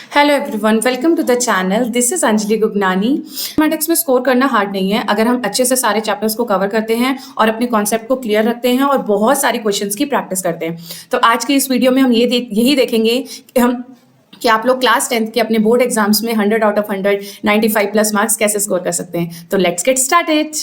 Hello everyone, welcome to the channel. This is Anjali Gugnani. Mathematics में score करना hard नहीं है अगर हम अच्छे से सारे चैप्टर्स को कवर करते हैं और अपने कॉन्सेप्ट को क्लियर रखते हैं और बहुत सारी क्वेश्चंस की प्रैक्टिस करते हैं। तो आज की इस वीडियो में हम यही देखेंगे कि आप लोग क्लास 10th के अपने बोर्ड एग्जाम्स में 100 आउट ऑफ 100 95 प्लस मार्क्स कैसे स्कोर कर सकते हैं। तो लेट्स गेट स्टार्टेड।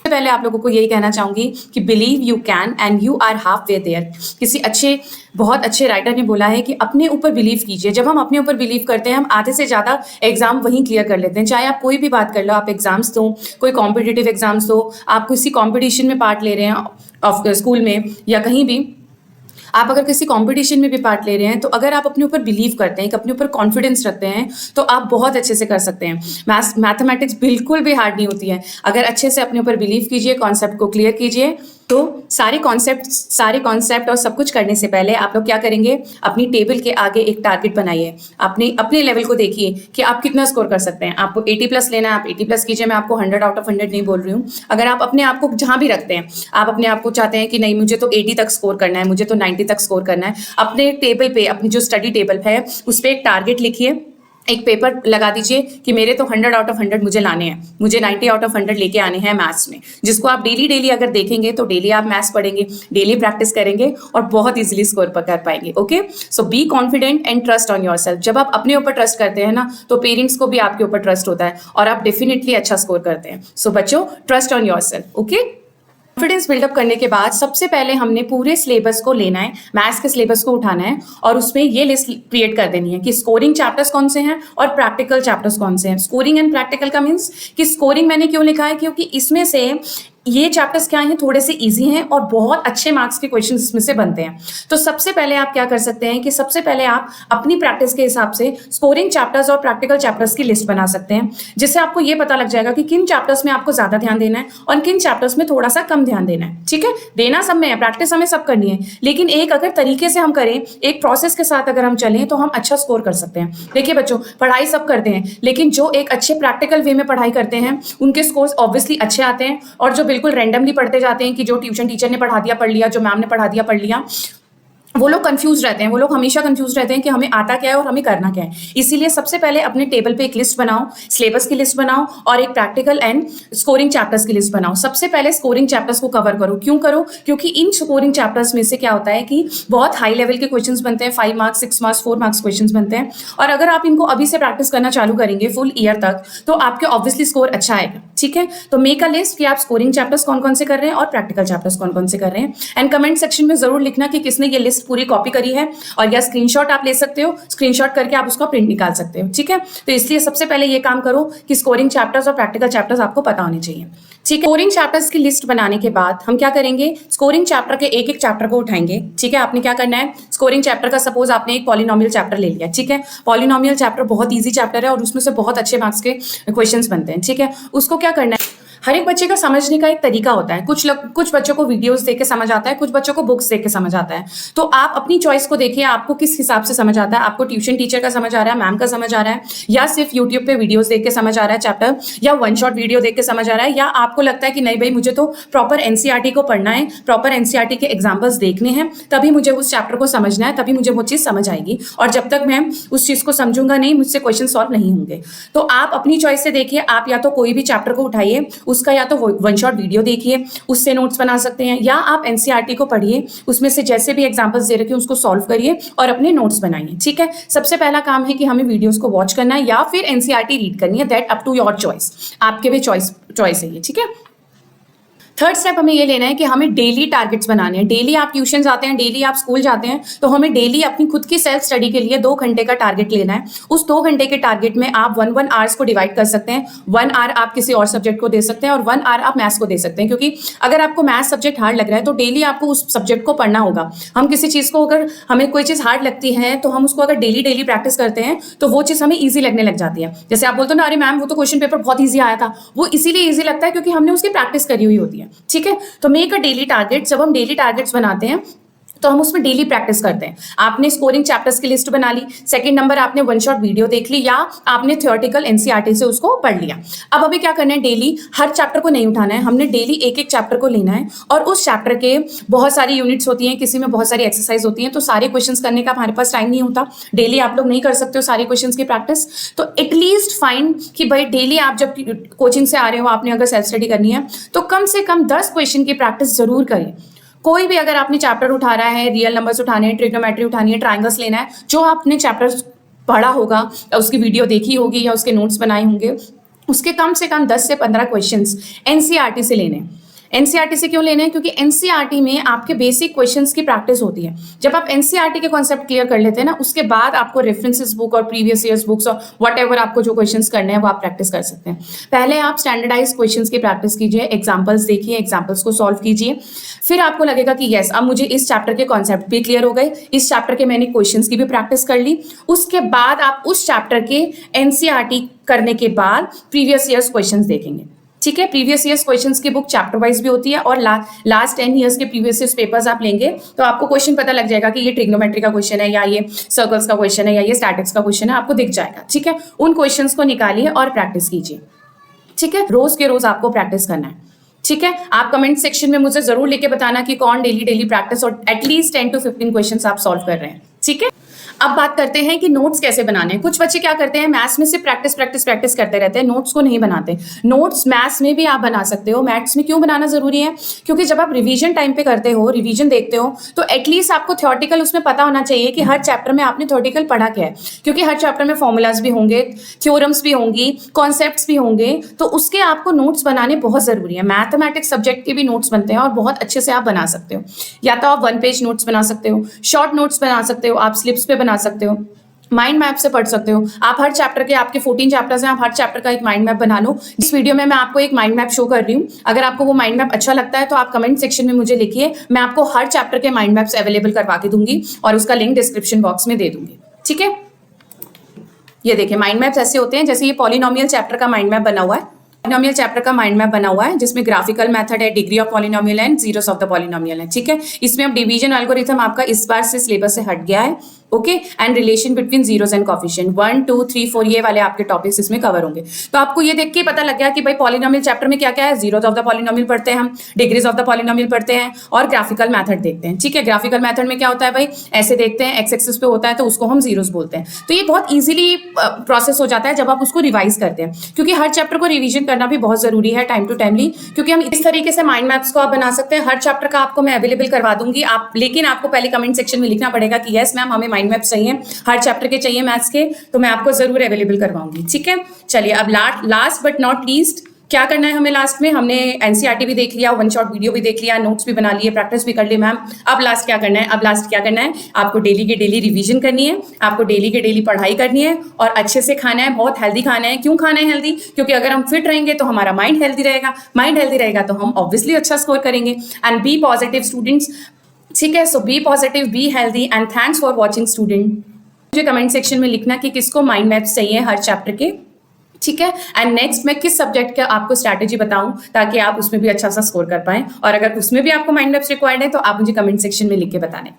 पहले आप लोगों को यही कहना चाहूंगी कि believe you can and you are halfway there. किसी बहुत अच्छे राइटर ने बोला है कि अपने ऊपर बिलीव कीजिए। जब हम अपने ऊपर बिलीव करते हैं हम आधे से ज़्यादा एग्जाम वहीं क्लियर कर लेते हैं। चाहे आप कोई भी बात कर लो, आप एग्जाम्स दो, कोई कॉम्पिटिटिव एग्जाम्स दो, आप किसी कॉम्पिटिशन में पार्ट ले रहे हैं स्कूल में या कहीं भी, आप अगर किसी कंपटीशन में भी पार्ट ले रहे हैं, तो अगर आप अपने ऊपर बिलीव करते हैं, अपने ऊपर कॉन्फिडेंस रखते हैं, तो आप बहुत अच्छे से कर सकते हैं। मैथमेटिक्स बिल्कुल भी हार्ड नहीं होती है। अगर अच्छे से अपने ऊपर बिलीव कीजिए, कॉन्सेप्ट को क्लियर कीजिए, तो सारे कॉन्सेप्ट और सब कुछ करने से पहले आप लोग क्या करेंगे, अपनी टेबल के आगे एक टारगेट बनाइए। अपने लेवल को देखिए कि आप कितना स्कोर कर सकते हैं। आपको 80 प्लस लेना है, आप 80 प्लस कीजिए। मैं आपको 100 आउट ऑफ 100 नहीं बोल रही हूँ। अगर आप अपने आप को जहाँ भी रखते हैं, आप अपने आप को चाहते हैं कि नहीं मुझे तो 80 तक स्कोर करना है, मुझे तो 90 तक स्कोर करना है, अपने टेबल पे, अपनी जो स्टडी टेबल है उस पर एक टारगेट लिखिए, एक पेपर लगा दीजिए कि मेरे तो 100 आउट ऑफ 100 मुझे लाने हैं, मुझे 90 आउट ऑफ 100 लेके आने हैं मैथ्स में। जिसको आप डेली अगर देखेंगे तो डेली आप मैथ्स पढ़ेंगे, डेली प्रैक्टिस करेंगे और बहुत इजीली स्कोर कर पाएंगे। Okay, so be confident and trust on yourself. जब आप अपने ऊपर ट्रस्ट करते हैं ना, तो पेरेंट्स को भी आपके ऊपर ट्रस्ट होता है और आप डेफिनेटली अच्छा स्कोर करते हैं। सो बच्चों, trust on yourself. Okay, confidence buildup करने के बाद सबसे पहले हमने पूरे सिलेबस को लेना है, मैथ्स के सिलेबस को उठाना है और उसमें ये लिस्ट क्रिएट कर देनी है कि स्कोरिंग चैप्टर्स कौन से हैं और प्रैक्टिकल चैप्टर्स कौन से हैं। स्कोरिंग एंड प्रैक्टिकल का मीन्स कि स्कोरिंग मैंने क्यों लिखा है, क्योंकि इसमें से ये चैप्टर्स क्या हैं, थोड़े से इजी हैं और बहुत अच्छे मार्क्स के क्वेश्चंस इसमें से बनते हैं। तो सबसे पहले आप क्या कर सकते हैं कि सबसे पहले आप अपनी प्रैक्टिस के हिसाब से स्कोरिंग चैप्टर्स और प्रैक्टिकल चैप्टर्स की लिस्ट बना सकते हैं, जिससे आपको ये पता लग जाएगा कि किन चैप्टर्स में आपको ज्यादा ध्यान देना है और किन चैप्टर्स में थोड़ा सा कम ध्यान देना है। ठीक है, देना सब में है, प्रैक्टिस हमें सब करनी है, लेकिन एक अगर तरीके से हम करें, एक प्रोसेस के साथ अगर हम चलें, तो हम अच्छा स्कोर कर सकते हैं। देखिए बच्चों, पढ़ाई सब करते हैं, लेकिन जो एक अच्छे प्रैक्टिकल वे में पढ़ाई करते हैं उनके स्कोर्स ऑब्वियसली अच्छे आते हैं, और जो बिल्कुल रैंडमली पढ़ते जाते हैं कि जो ट्यूशन टीचर ने पढ़ा दिया पढ़ लिया, जो मैम ने पढ़ा दिया पढ़ लिया, वो लोग कंफ्यूज रहते हैं। वो लोग हमेशा कंफ्यूज रहते हैं कि हमें आता क्या है और हमें करना क्या है। इसीलिए सबसे पहले अपने टेबल पे एक लिस्ट बनाओ, सिलेबस की लिस्ट बनाओ और एक प्रैक्टिकल एंड स्कोरिंग चैप्टर्स की लिस्ट बनाओ। सबसे पहले स्कोरिंग चैप्टर्स को कवर करो। क्यों करो? क्योंकि इन स्कोरिंग चैप्टर्स में से क्या होता है कि बहुत हाई लेवल के क्वेश्चंस बनते हैं, 5 मार्क्स, 6 मार्क्स, 4 मार्क्स क्वेश्चंस बनते हैं, और अगर आप इनको अभी से प्रैक्टिस करना चालू करेंगे फुल ईयर तक, तो आपके ऑब्वियसली स्कोर अच्छा आएगा। ठीक है, तो मेक अ लिस्ट कि आप स्कोरिंग चैप्टर्स कौन कौन से कर रहे हैं और प्रैक्टिकल चैप्टर्स कौन कौन से कर रहे हैं, एंड कमेंट सेक्शन में जरूर लिखना कि किसने ये लिस्ट पूरी कॉपी करी है, और या स्क्रीनशॉट आप ले सकते हो, स्क्रीनशॉट करके आप उसका प्रिंट निकाल सकते हो। ठीक है, तो इसलिए सबसे पहले ये काम करो कि स्कोरिंग चैप्टर्स और प्रैक्टिकल चैप्टर्स आपको पता होने चाहिए। ठीक है, स्कोरिंग चैप्टर्स की लिस्ट बनाने के बाद हम क्या करेंगे, स्कोरिंग चैप्टर के एक एक चैप्टर को उठाएंगे। ठीक है, आपने क्या करना है, स्कोरिंग चैप्टर का सपोज आपने एक पॉलिनोमियल चैप्टर ले लिया। ठीक है, पॉलिनोमियल चैप्टर बहुत ईजी चैप्टर है और उसमें से बहुत अच्छे मार्क्स के क्वेश्चंस बनते हैं। ठीक है, उसको क्या करना है, हर एक बच्चे का समझने का एक तरीका होता है। कुछ बच्चों को वीडियोस देख के समझ आता है, कुछ बच्चों को बुक्स देख के समझ आता है। तो आप अपनी चॉइस को देखिए, आपको किस हिसाब से समझ आता है। आपको ट्यूशन टीचर का समझ आ रहा है, मैम का समझ आ रहा है, या सिर्फ यूट्यूब पे वीडियोस देख के समझ आ रहा है चैप्टर, या वन शॉट वीडियो देख के समझ आ रहा है, या आपको लगता है कि नहीं भाई मुझे तो प्रॉपर एनसीईआरटी को पढ़ना है, प्रॉपर एनसीईआरटी के एग्जाम्पल्स देखने हैं, तभी मुझे उस चैप्टर को समझना है, तभी मुझे वो चीज़ समझ आएगी, और जब तक मैं उस चीज़ को समझूंगा नहीं, मुझसे क्वेश्चन सॉल्व नहीं होंगे। तो आप अपनी चॉइस से देखिए, आप या तो कोई भी चैप्टर को उठाइए, उसका या तो वन शॉट वीडियो देखिए, उससे नोट्स बना सकते हैं, या आप एनसीईआरटी को पढ़िए, उसमें से जैसे भी एग्जांपल्स दे रखे हैं उसको सॉल्व करिए और अपने नोट्स बनाइए। ठीक है, सबसे पहला काम है कि हमें वीडियोस को वॉच करना है या फिर एनसीईआरटी रीड करनी है, that up to your choice. आपके भी चॉइस है ये। ठीक है, थर्ड स्टेप हमें ये लेना है कि हमें डेली टारगेट्स बनाने हैं। डेली आप ट्यूशन जाते हैं, डेली आप स्कूल जाते हैं, तो हमें डेली अपनी खुद की सेल्फ स्टडी के लिए 2 घंटे का टारगेट लेना है। उस 2 घंटे के टारगेट में आप 1 आवर्स को डिवाइड कर सकते हैं। 1 आवर आप किसी और सब्जेक्ट को दे सकते हैं और 1 आवर आप मैथ्स को दे सकते हैं, क्योंकि अगर आपको मैथ्स सब्जेक्ट हार्ड लग रहा है तो डेली आपको उस सब्जेक्ट को पढ़ना होगा। हम किसी चीज़ को, अगर हमें कोई चीज़ हार्ड लगती है तो हम उसको अगर डेली प्रैक्टिस करते हैं तो वो चीज़ हमें ईजी लगने लग जाती है। जैसे आप बोलते हो ना, अरे मैम वो तो क्वेश्चन पेपर बहुत ईजी आया था, वो इसीलिए ईजी लगता है क्योंकि हमने उसकी प्रैक्टिस करी हुई होती है। ठीक है, तो मेक अ डेली टारगेट। जब हम डेली टारगेट्स बनाते हैं तो हम उसमें डेली प्रैक्टिस करते हैं। आपने स्कोरिंग चैप्टर्स की लिस्ट बना ली, सेकंड नंबर आपने वन शॉट वीडियो देख ली या आपने थियोरेटिकल एनसीईआरटी से उसको पढ़ लिया। अब अभी क्या करना है, डेली हर चैप्टर को नहीं उठाना है, हमने डेली एक एक चैप्टर को लेना है और उस चैप्टर के बहुत सारी यूनिट्स होती हैं, किसी में बहुत सारी एक्सरसाइज होती हैं, तो सारे क्वेश्चंस करने का हमारे पास टाइम नहीं होता, डेली आप लोग नहीं कर सकते हो सारे क्वेश्चंस की प्रैक्टिस। तो एटलीस्ट फाइंड कि भाई डेली आप जब कोचिंग से आ रहे हो, आपने अगर सेल्फ स्टडी करनी है तो कम से कम 10 क्वेश्चन की प्रैक्टिस जरूर करें। कोई भी अगर आपने चैप्टर उठा रहा है, रियल नंबर्स उठाने हैं, ट्रिग्नोमेट्री उठानी है, ट्राइंगल्स लेना है, जो आपने चैप्टर पढ़ा होगा, उसकी वीडियो देखी होगी या उसके नोट्स बनाए होंगे, उसके कम से कम 10 से 15 क्वेश्चंस एनसीईआरटी से लेने हैं। एनसीईआरटी से क्यों लेना है? क्योंकि एनसीईआरटी में आपके बेसिक क्वेश्चंस की प्रैक्टिस होती है। जब आप एनसीईआरटी के कॉन्सेप्ट क्लियर कर लेते हैं ना, उसके बाद आपको रेफरेंसेस बुक और प्रीवियस ईयर्स बुक्स और व्हाटएवर आपको जो क्वेश्चंस करने हैं वो आप प्रैक्टिस कर सकते हैं। पहले आप स्टैंडर्डाइज क्वेश्चंस की प्रैक्टिस कीजिए, एग्जाम्पल्स देखिए, एग्जाम्पल्स को सॉल्व कीजिए, फिर आपको लगेगा कि यस अब मुझे इस चैप्टर के कॉन्सेप्ट भी क्लियर हो गए, इस चैप्टर के मैंने क्वेश्चंस की भी प्रैक्टिस कर ली। उसके बाद आप उस चैप्टर के एनसीईआरटी करने के बाद प्रीवियस ईयर्स क्वेश्चंस देखेंगे। ठीक है, प्रीवियस ईयर्स क्वेश्चंस की बुक चैप्टर वाइज भी होती है और लास्ट 10 ईयर्स के प्रीवियस ईयर्स पेपर्स आप लेंगे तो आपको क्वेश्चन पता लग जाएगा कि ये ट्रिग्नोमेट्री का क्वेश्चन है या ये सर्कल्स का क्वेश्चन है या ये स्टैटिक्स का क्वेश्चन है, आपको दिख जाएगा। ठीक है, उन क्वेश्चंस को निकालिए और प्रैक्टिस कीजिए। ठीक है, रोज के रोज आपको प्रैक्टिस करना है। ठीक है, आप कमेंट सेक्शन में मुझे जरूर लिख के बताना कि कौन डेली प्रैक्टिस और एटलीस्ट 10 to 15 क्वेश्चन आप सॉल्व कर रहे हैं। ठीक है, अब बात करते हैं कि नोट्स कैसे बनाने हैं। कुछ बच्चे क्या करते हैं, मैथ्स में से प्रैक्टिस करते रहते हैं, नोट्स को नहीं बनाते। नोट्स मैथ्स में भी आप बना सकते हो। मैथ्स में क्यों बनाना जरूरी है? क्योंकि जब आप रिवीजन टाइम पे करते हो, रिवीजन देखते हो, तो एटलीस्ट आपको थ्योरेटिकल उसमें पता होना चाहिए कि हर चैप्टर में आपने थ्योरेटिकल पढ़ा क्या है, क्योंकि हर चैप्टर में फॉर्मूलाज भी होंगे, थ्योरम्स भी होंगी, कॉन्सेप्ट्स भी होंगे, तो उसके आपको नोट्स बनाने बहुत जरूरी है। मैथमेटिक्स सब्जेक्ट के भी नोट्स बनते हैं और बहुत अच्छे से आप बना सकते हो। या तो आप 1 पेज नोट्स बना सकते हो, शॉर्ट नोट्स बना सकते हो, आप स्लिप्स पे बना सकते हो, माइंड मैप से पढ़ सकते हो। आप हर चैप्टर के, आपके 14 चैप्टर्स हैं, आप हर चैप्टर का एक माइंड मैप बना लो। इस वीडियो में मैं आपको एक माइंड मैप शो कर रही हूँ। अगर आपको वो माइंड मैप अच्छा लगता है तो आप कमेंट सेक्शन में मुझे लिखिए, मैं आपको हर चैप्टर के माइंड मैप्स अवेलेबल करवा के दूंगी और उसका लिंक डिस्क्रिप्शन बॉक्स में दे दूंगी। ठीक है, ये देखिए माइंड मैप्स ऐसे होते हैं, जैसे ये पॉलिनोमियल चैप्टर का माइंड मैप बना हुआ है। पॉलिनोमियल चैप्टर का माइंड मैप बना हुआ है जिसमें ग्राफिकल मेथड है, degree of polynomial and zeros of the polynomial है। ठीक है, इसमें अब डिवीजन एल्गोरिथम आपका इस बार से सिलेबस से हट गया है। Okay, and relation between zeros and coefficient 1 2 3 4 ये वाले आपके टॉपिक्स इसमें कवर होंगे। तो आपको ये देख के पता लग गया कि भाई पॉलिनोमियल चैप्टर में क्या क्या है। जीरोस ऑफ द पॉलिनोमियल पढ़ते हैं हम, डिग्रीज ऑफ द पॉलिनोमियल पढ़ते हैं और ग्राफिकल मेथड देखते हैं। ठीक है, ग्राफिकल मेथड में क्या होता है भाई, ऐसे देखते हैं, एक्स एक्सिस पे होता है तो उसको हम जीरोस बोलते हैं। तो ये बहुत ईजिली प्रोसेस हो जाता है जब आप उसको रिवाइज करते हैं, क्योंकि हर चैप्टर को रिवीजन करना भी बहुत जरूरी है टाइम टू टाइमली, क्योंकि हम इस तरीके से माइंड मैप्स को आप बना सकते हैं। हर चैप्टर का आपको मैं अवेलेबल करवा दूंगी, आप लेकिन आपको पहले कमेंट सेक्शन में लिखना पड़ेगा कि यस मैम हमें माइंड मैप्स चाहिए, हर चैप्टर के चाहिए मैथ्स के, तो मैं आपको जरूर अवेलेबल करवाऊंगी। ठीक है, चलिए अब लास्ट बट नॉट लीस्ट क्या करना है हमें लास्ट में। हमने एनसीईआरटी भी देख लिया, वन शॉट वीडियो भी देख लिया, नोट्स भी बना लिए, प्रैक्टिस भी कर ली मैम। अब लास्ट क्या करना है? अब लास्ट क्या करना है, आपको डेली के डेली रिवीजन करनी है, आपको डेली के डेली पढ़ाई करनी है और अच्छे से खाना है, बहुत हेल्दी खाना है। क्यों खाना है हेल्दी? क्योंकि अगर हम फिट रहेंगे तो हमारा माइंड हेल्दी रहेगा, माइंड हेल्दी रहेगा तो हम ऑब्वियसली अच्छा स्कोर करेंगे। And be positive students. ठीक है, so be positive, be healthy and thanks for watching student. मुझे कमेंट सेक्शन में लिखना कि किसको माइंड मैप्स चाहिए हर चैप्टर के। ठीक है, एंड नेक्स्ट मैं किस सब्जेक्ट का आपको स्ट्रैटेजी बताऊं ताकि आप उसमें भी अच्छा सा स्कोर कर पाएं, और अगर उसमें भी आपको माइंड मैप्स रिक्वायर्ड है तो आप मुझे कमेंट सेक्शन में लिख के बताने।